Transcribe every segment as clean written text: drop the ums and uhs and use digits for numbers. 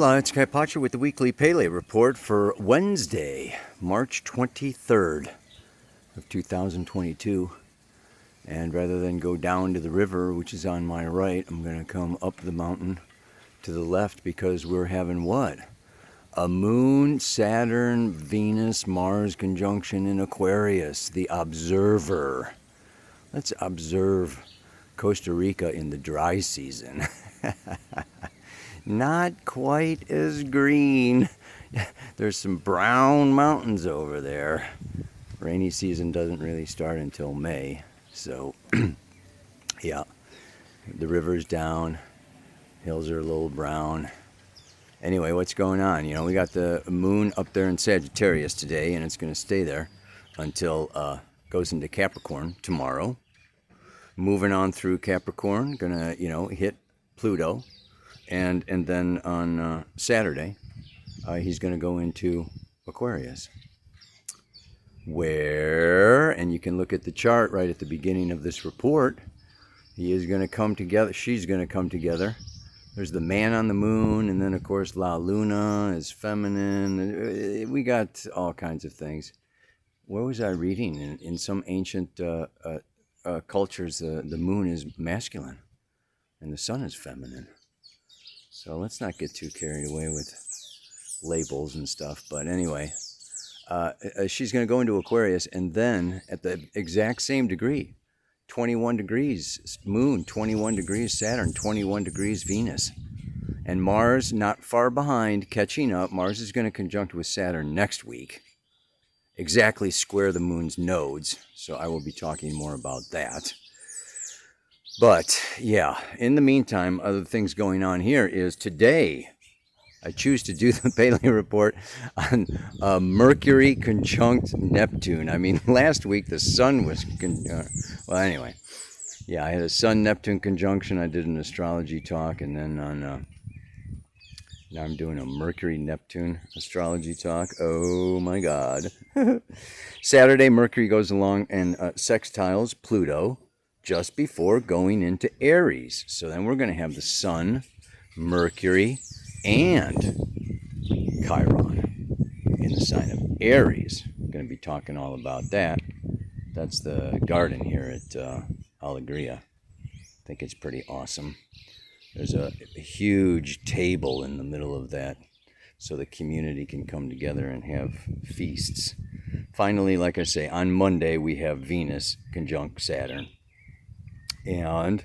Aloha, it's Kaipacha with the weekly Pele report for Wednesday, March 23rd of 2022. And rather than go down to the river, which is on my right, I'm going to come up the mountain to the left because we're having what? A Moon, Saturn, Venus, Mars conjunction in Aquarius, the observer. Let's observe Costa Rica in the dry season. Not quite as green. There's some brown mountains over there. Rainy season doesn't really start until May. So, yeah, the river's down. Hills are a little brown. Anyway, what's going on? You know, we got the moon up there in Sagittarius today, and it's going to stay there until it goes into Capricorn tomorrow. Moving on through Capricorn, gonna, hit Pluto. And then on Saturday, he's going to go into Aquarius. Where, and you can look at the chart right at the beginning of this report, he is going to come together, she's going to come together. There's the man on the moon, and then of course La Luna is feminine. We got all kinds of things. Where was I reading? In some ancient cultures, the moon is masculine and the sun is feminine. So let's not get too carried away with labels and stuff. But anyway, she's going to go into Aquarius, and then at the exact same degree, 21 degrees Moon, 21 degrees Saturn, 21 degrees Venus. And Mars, not far behind, catching up. Mars is going to conjunct with Saturn next week, exactly square the Moon's nodes. So I will be talking more about that. But, yeah, in the meantime, other things going on here is today, I choose to do the Pele report on Mercury conjunct Neptune. I mean, last week the sun was, well, anyway, yeah, I had a Sun-Neptune conjunction. I did an astrology talk, and then on, now I'm doing a Mercury-Neptune astrology talk. Oh, my God. Saturday, Mercury goes along and sextiles Pluto just before going into Aries. So then we're going to have the Sun, Mercury, and Chiron in the sign of Aries. I'm going to be talking all about that. That's the garden here at Alegria. I think it's pretty awesome. There's a huge table in the middle of that so the community can come together and have feasts. Finally, like I say, on Monday we have Venus conjunct Saturn. And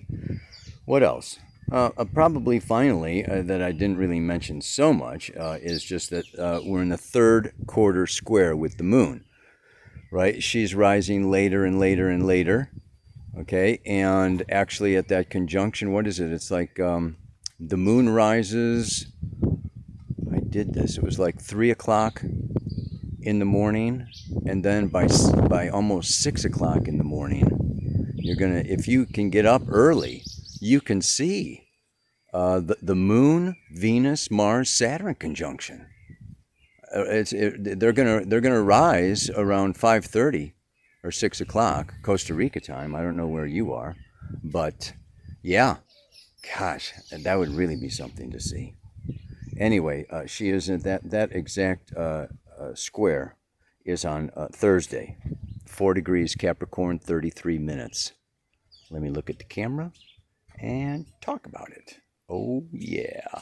what else? Probably finally, that I didn't really mention so much, is just that we're in the third quarter square with the moon, right? She's rising later and later and later, okay? And actually at that conjunction, what is it? It's like the moon rises, I did this, it was like 3 o'clock in the morning, and then by almost 6 o'clock in the morning, you're gonna, if you can get up early, you can see the Moon, Venus, Mars, Saturn conjunction. They're gonna rise around 5:30 or 6 o'clock Costa Rica time. I don't know where you are, but yeah, gosh, that would really be something to see. Anyway, she is in that exact square is on Thursday. 4 degrees Capricorn, 33 minutes. Let me look at the camera and talk about it. Oh, yeah.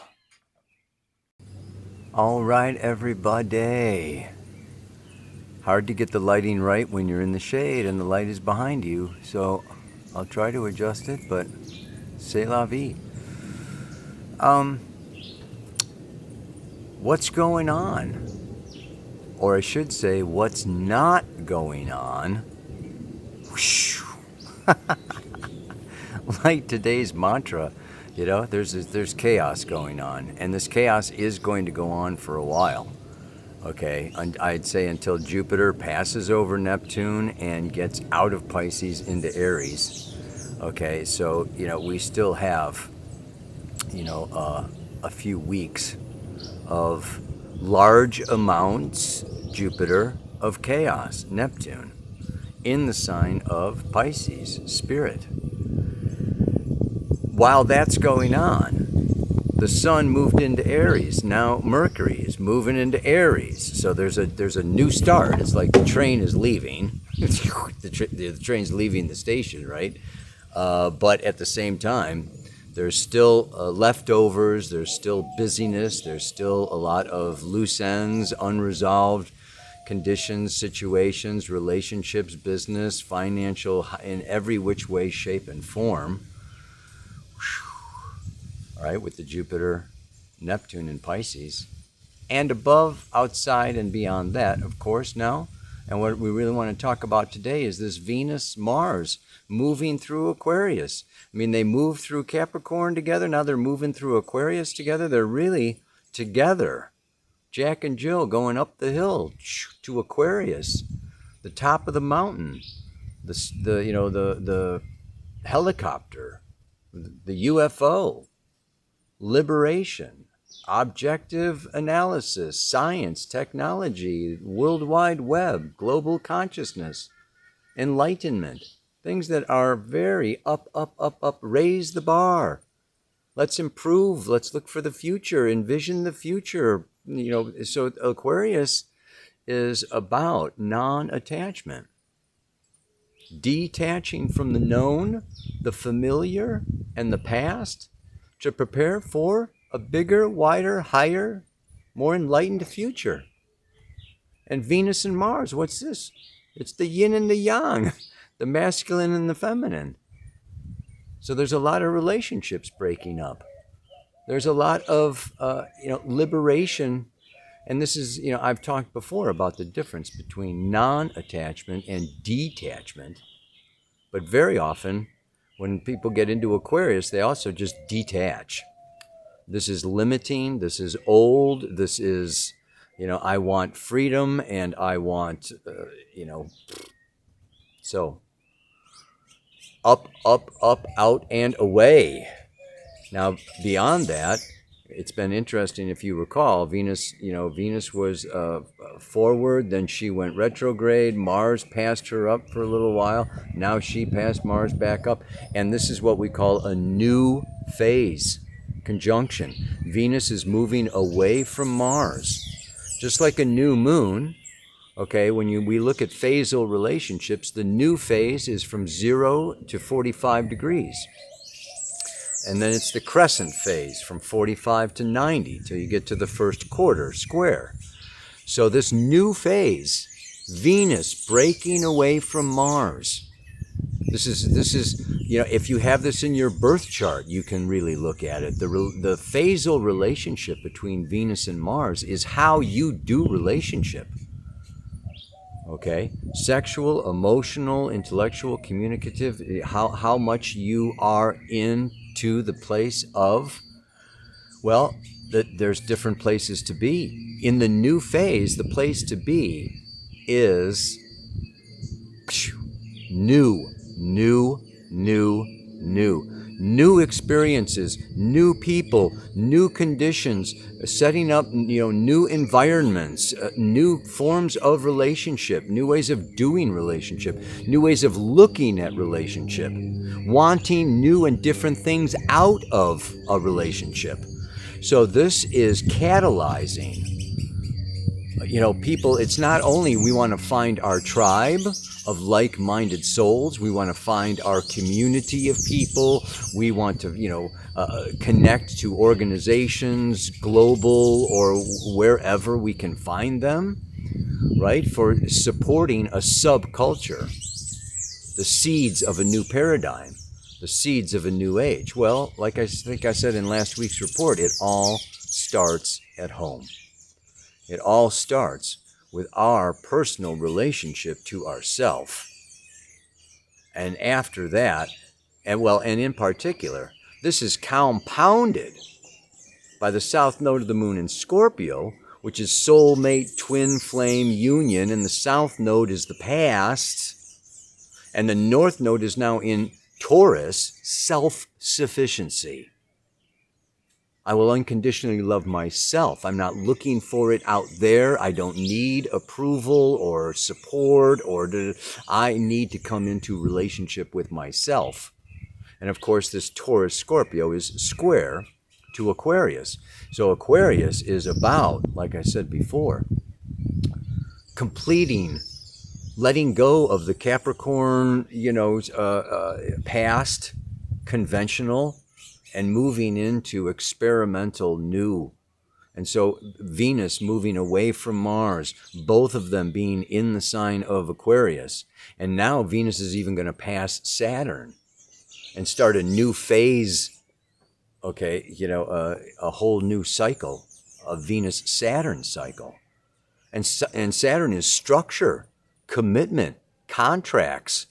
All right, everybody. Hard to get the lighting right when you're in the shade and the light is behind you. So I'll try to adjust it, but c'est la vie. What's going on? Or I should say, what's not going on? Like today's mantra, there's chaos going on, and this chaos is going to go on for a while. Okay, I'd say until Jupiter passes over Neptune and gets out of Pisces into Aries. Okay, so we still have a few weeks of large amounts, Jupiter, of chaos, Neptune, in the sign of Pisces, spirit. While that's going on, the sun moved into Aries. Now Mercury is moving into Aries. So there's a new start. It's like the train is leaving. The train's leaving the station, right? But at the same time, there's still leftovers. There's still busyness. There's still a lot of loose ends, unresolved conditions, situations, relationships, business, financial, in every which way, shape, and form. All right, with the Jupiter, Neptune in Pisces, and above, outside, and beyond that, of course, now. And what we really want to talk about today is this Venus-Mars moving through Aquarius. I mean, they moved through Capricorn together. Now they're moving through Aquarius together. They're really together. Jack and Jill going up the hill to Aquarius, the top of the mountain, the helicopter, the UFO, liberation, objective analysis, science, technology, World Wide Web, global consciousness, enlightenment, things that are very up, raise the bar. Let's improve. Let's look for the future. Envision the future. So Aquarius is about non-attachment, detaching from the known, the familiar, and the past to prepare for a bigger, wider, higher, more enlightened future. And Venus and Mars, what's this? It's the yin and the yang, the masculine and the feminine. So there's a lot of relationships breaking up. There's a lot of liberation. And this is, I've talked before about the difference between non-attachment and detachment. But very often, when people get into Aquarius, they also just detach. This is limiting. This is old. This is, I want freedom and I want, So up, out, and away. Now, beyond that, it's been interesting. If you recall, Venus was forward, then she went retrograde. Mars passed her up for a little while. Now she passed Mars back up. And this is what we call a new phase conjunction. Venus is moving away from Mars. Just like a new moon, okay, when we look at phasal relationships, the new phase is from 0 to 45 degrees. And then it's the crescent phase from 45 to 90 till you get to the first quarter square. So this new phase, Venus breaking away from Mars. This is if you have this in your birth chart, you can really look at it. The phasal relationship between Venus and Mars is how you do relationship. Okay, sexual, emotional, intellectual, communicative, how much you are into the place of, well, there's different places to be. In the new phase, the place to be is new experiences, new people, new conditions, setting up new environments, new forms of relationship, new ways of doing relationship, new ways of looking at relationship, wanting new and different things out of a relationship. So this is catalyzing people. It's not only we want to find our tribe of like-minded souls, we want to find our community of people, we want to connect to organizations, global or wherever we can find them, right, for supporting a subculture, the seeds of a new paradigm, the seeds of a new age. Well, like I think I said in last week's report, it all starts at home. It all starts with our personal relationship to ourself. And after that, and in particular, this is compounded by the south node of the moon in Scorpio, which is soulmate twin flame union, and the south node is the past, and the north node is now in Taurus, self-sufficiency. I will unconditionally love myself. I'm not looking for it out there. I don't need approval or support, I need to come into relationship with myself. And of course, this Taurus Scorpio is square to Aquarius. So Aquarius is about, like I said before, completing, letting go of the Capricorn, past, conventional, and moving into experimental, new. And so Venus moving away from Mars, both of them being in the sign of Aquarius. And now Venus is even going to pass Saturn and start a new phase, a whole new cycle, a Venus-Saturn cycle. And Saturn is structure, commitment, contracts,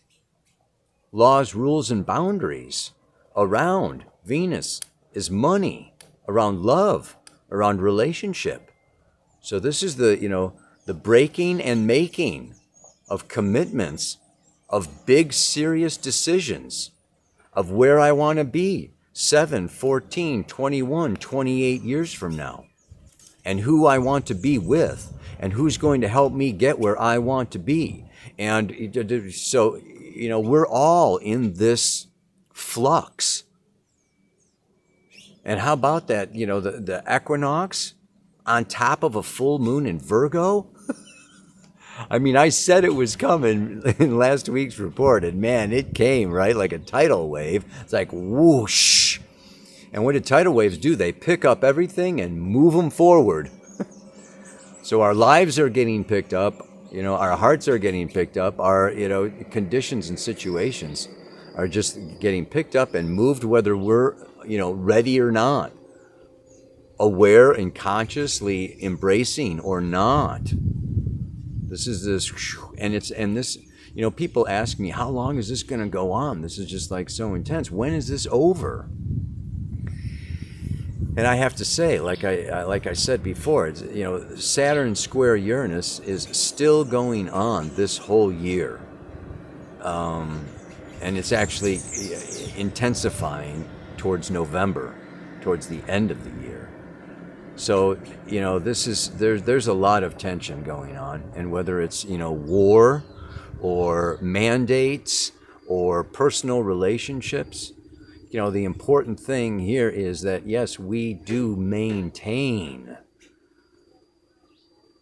laws, rules, and boundaries. Around Venus is money, around love, around relationship. So this is the breaking and making of commitments, of big serious decisions, of where I want to be 7, 14, 21, 28 years from now, and who I want to be with, and who's going to help me get where I want to be. And so, we're all in this flux. And how about that, the equinox on top of a full moon in Virgo? I mean, I said it was coming in last week's report, and man, it came, right? Like a tidal wave. It's like whoosh. And what do tidal waves do? They pick up everything and move them forward. So our lives are getting picked up, our hearts are getting picked up, our, conditions and situations are just getting picked up and moved, whether we're, ready or not, aware and consciously embracing or not. This is this, and this, people ask me, how long is this going to go on? This is just like so intense. When is this over? And I have to say, like I said before, it's, Saturn square Uranus is still going on this whole year, and it's actually intensifying towards November, towards the end of the year. So this is there's a lot of tension going on, and whether it's war, or mandates, or personal relationships. The important thing here is that, yes, we do maintain,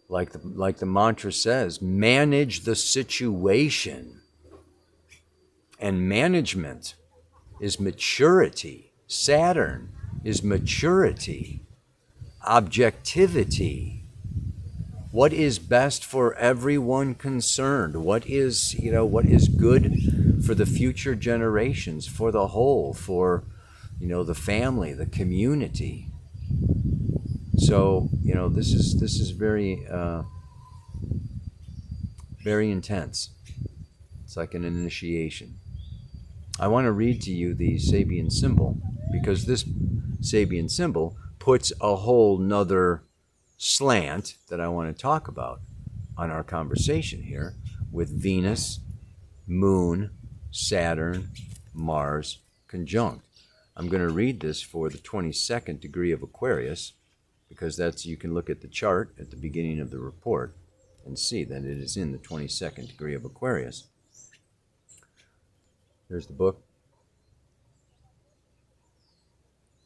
like the mantra says, manage the situation. And management is maturity. Saturn is maturity, objectivity. What is best for everyone concerned? What is good for the future generations, for the whole, for, the family, the community. So, this is very, very intense. It's like an initiation. I want to read to you the Sabian symbol, because this Sabian symbol puts a whole nother slant that I want to talk about on our conversation here with Venus, Moon, Saturn, Mars conjunct. I'm going to read this for the 22nd degree of Aquarius, because you can look at the chart at the beginning of the report and see that it is in the 22nd degree of Aquarius. There's the book.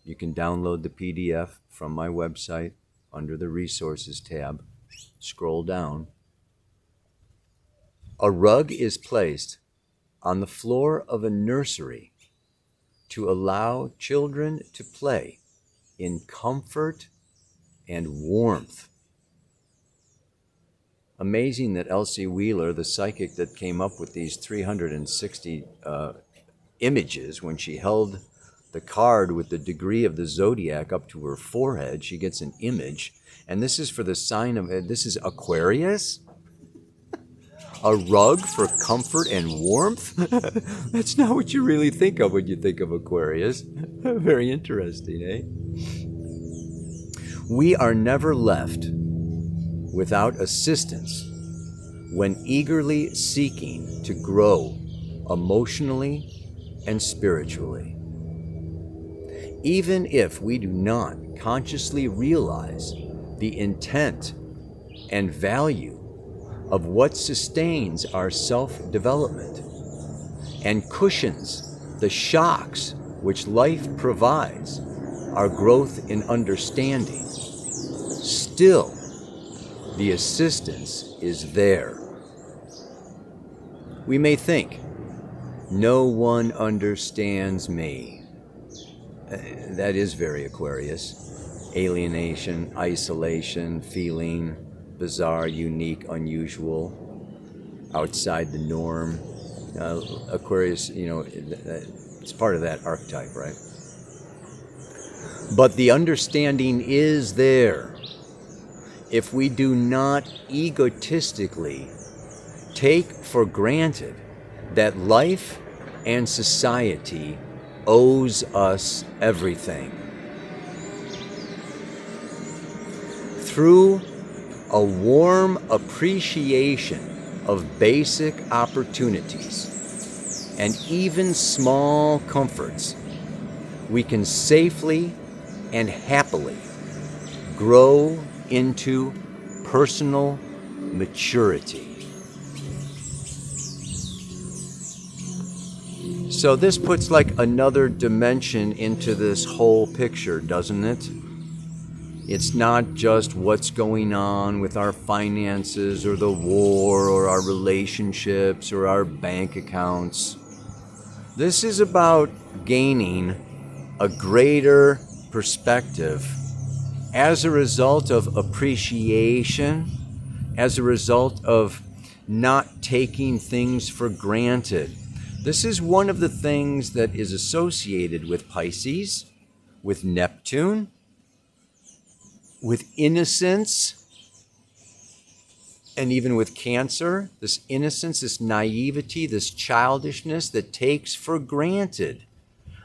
You can download the PDF from my website under the Resources tab. Scroll down. A rug is placed on the floor of a nursery to allow children to play in comfort and warmth. Amazing that Elsie Wheeler, the psychic that came up with these 360 images, when she held the card with the degree of the zodiac up to her forehead, she gets an image. And this is for the sign of, this is Aquarius? A rug for comfort and warmth? That's not what you really think of when you think of Aquarius. Very interesting, eh? We are never left without assistance when eagerly seeking to grow emotionally and spiritually. Even if we do not consciously realize the intent and value of what sustains our self-development and cushions the shocks which life provides, our growth in understanding, still the assistance is there. We may think, no one understands me. That is very Aquarius. Alienation, isolation, feeling bizarre, unique, unusual, outside the norm. Aquarius, it's part of that archetype, right? But the understanding is there. If we do not egotistically take for granted that life and society owes us everything. Through a warm appreciation of basic opportunities and even small comforts, we can safely and happily grow into personal maturity. So this puts like another dimension into this whole picture, doesn't it? It's not just what's going on with our finances or the war or our relationships or our bank accounts. This is about gaining a greater perspective as a result of appreciation, as a result of not taking things for granted. This is one of the things that is associated with Pisces, with Neptune, with innocence, and even with Cancer. This innocence, this naivety, this childishness that takes for granted.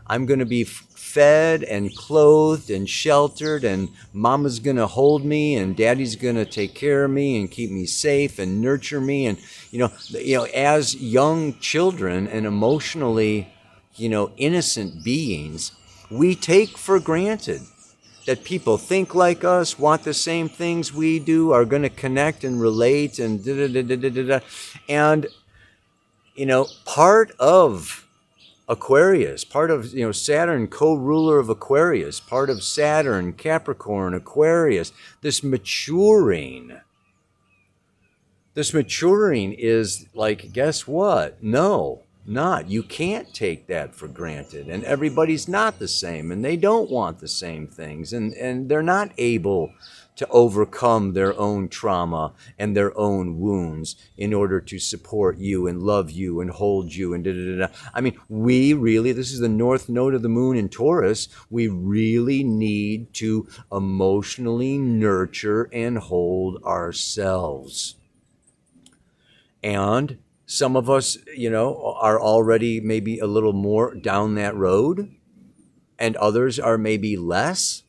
I'm going to be fed and clothed and sheltered, and mama's going to hold me, and daddy's going to take care of me and keep me safe and nurture me. And as young children and emotionally innocent beings, we take for granted that people think like us, want the same things we do, are going to connect and relate, and da-da-da-da-da-da. And part of Aquarius, part of Saturn, co-ruler of Aquarius, part of Saturn, Capricorn, Aquarius, this maturing is like, guess what? No, not. You can't take that for granted. And everybody's not the same, and they don't want the same things, and they're not able to overcome their own trauma and their own wounds in order to support you and love you and hold you and da-da-da-da. I mean, we really, this is the north node of the moon in Taurus, we really need to emotionally nurture and hold ourselves. And some of us, are already maybe a little more down that road, and others are maybe less.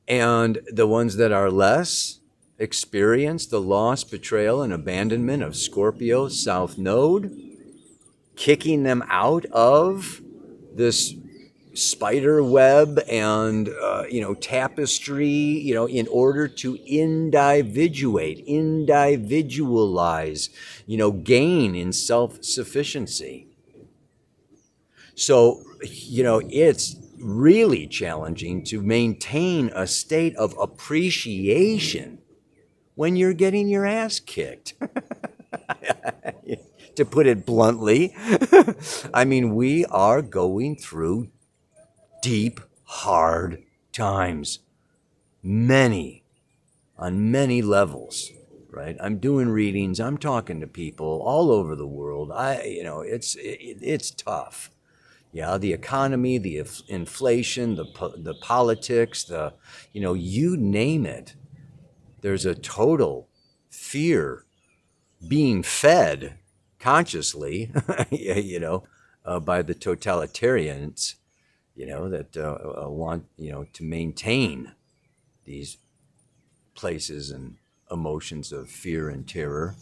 And the ones that are less experience the loss, betrayal, and abandonment of Scorpio South Node, kicking them out of this spider web and tapestry, in order to individualize, gain in self-sufficiency. So, it's really challenging to maintain a state of appreciation when you're getting your ass kicked. To put it bluntly, I mean, we are going through deep, hard times. On many levels, right? I'm doing readings, I'm talking to people all over the world. It's tough. Yeah, the economy, the inflation, the politics, you name it. There's a total fear being fed consciously, by the totalitarians, that want, to maintain these places and emotions of fear and terror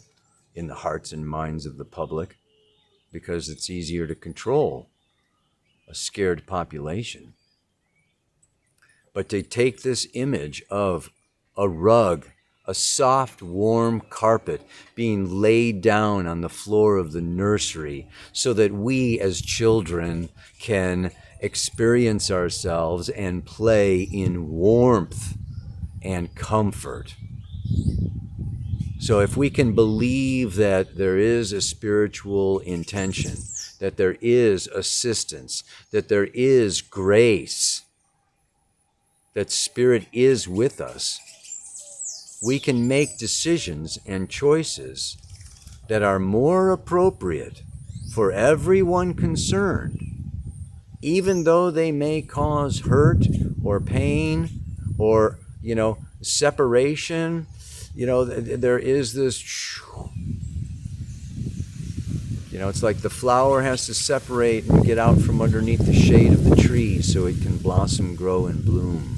in the hearts and minds of the public, because it's easier to control a scared population. But to take this image of a rug, a soft, warm carpet being laid down on the floor of the nursery so that we as children can experience ourselves and play in warmth and comfort. So if we can believe that there is a spiritual intention, that there is assistance, that there is grace, that Spirit is with us, we can make decisions and choices that are more appropriate for everyone concerned, even though they may cause hurt or pain or, separation. There is this, it's like the flower has to separate and get out from underneath the shade of the tree so it can blossom, grow, and bloom.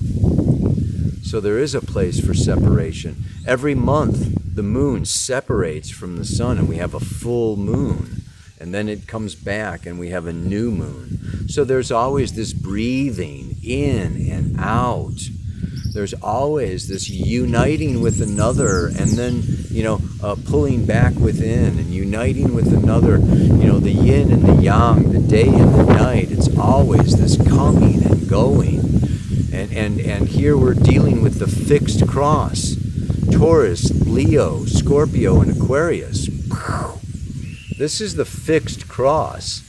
So there is a place for separation. Every month, the moon separates from the sun and we have a full moon. And then it comes back and we have a new moon. So there's always this breathing in and out. There's always this uniting with another and then, pulling back within and uniting with another, the yin and the yang, the day and the night. It's always this coming and going. And here we're dealing with the fixed cross. Taurus, Leo, Scorpio, and Aquarius. This is the fixed cross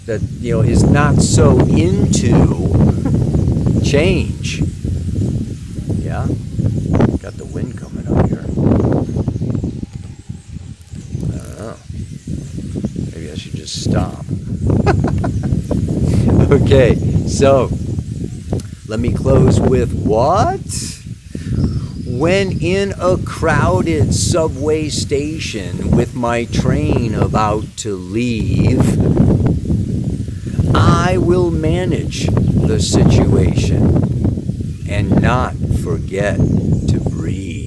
that, is not so into change. Yeah? Got the wind coming up here. I don't know. Maybe I should just stop. Okay, so let me close with what? When in a crowded subway station with my train about to leave, I will manage the situation and not forget to breathe.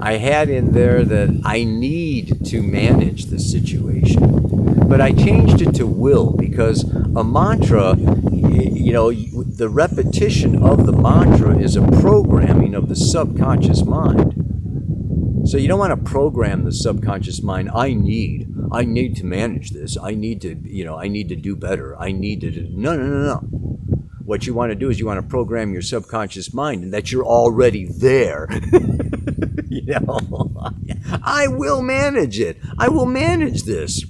I had in there that I need to manage the situation, but I changed it to will because a mantra, the repetition of the mantra is a programming of the subconscious mind. So you don't want to program the subconscious mind. I need to manage this. I need to do better. No. What you want to do is you want to program your subconscious mind and that you're already there. I will manage it. I will manage this.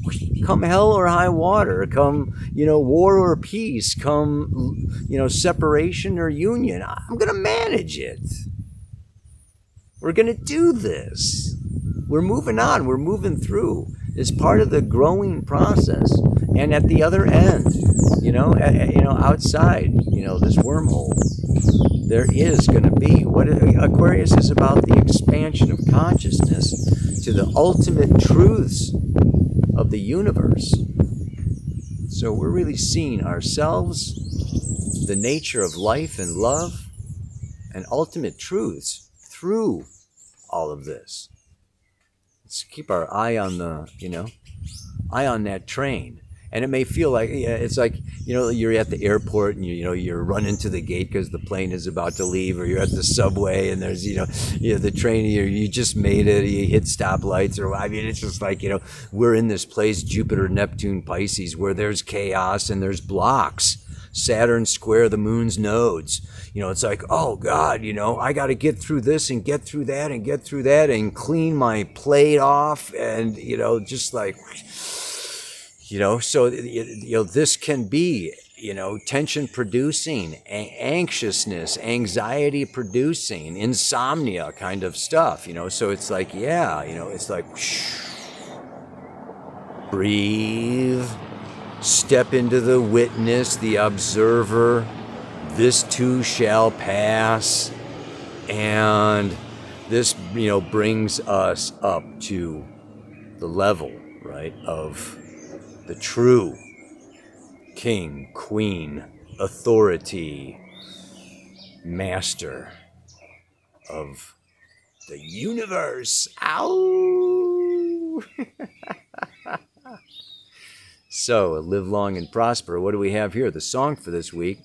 Come hell or high water, come, war or peace, come, separation or union. I'm going to manage it. We're going to do this. We're moving on. We're moving through. It's part of the growing process. And at the other end, outside, this wormhole, there is going to be what Aquarius is about, the expansion of consciousness to the ultimate truths of the universe. So we're really seeing ourselves, the nature of life and love, and ultimate truths through all of this. Let's keep our eye on that train. And it may feel like, it's like, you're at the airport and you're running to the gate because the plane is about to leave, or you're at the subway and there's, the train, you just made it, you hit stoplights, or it's just like, we're in this place, Jupiter, Neptune, Pisces, where there's chaos and there's blocks. Saturn square the moon's nodes. It's like, oh God, I got to get through this and get through that and get through that and clean my plate off and, just like, so, this can be, tension producing, anxiousness, anxiety producing, insomnia kind of stuff, so it's like, it's like, breathe, step into the witness, the observer, this too shall pass, and this, brings us up to the level, right, of the true king, queen, authority, master of the universe. Ow! So, live long and prosper. What do we have here? The song for this week.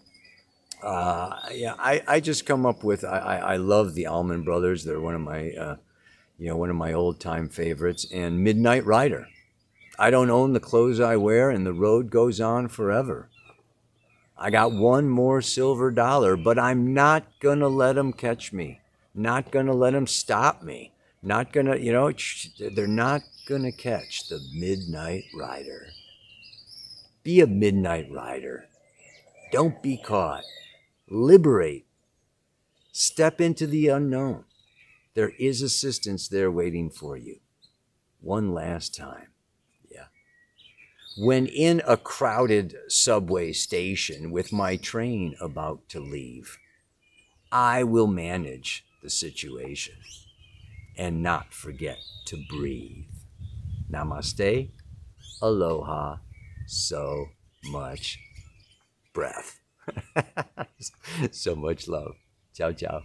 I just come up with, I love the Allman Brothers. They're one of my old time favorites. And Midnight Rider. I don't own the clothes I wear, and the road goes on forever. I got one more silver dollar, but I'm not going to let them catch me. Not going to let them stop me. Not going to, they're not going to catch the midnight rider. Be a midnight rider. Don't be caught. Liberate. Step into the unknown. There is assistance there waiting for you. One last time. Yeah. When in a crowded subway station with my train about to leave, I will manage the situation and not forget to breathe. Namaste. Aloha. So much breath. So much love. Ciao, ciao.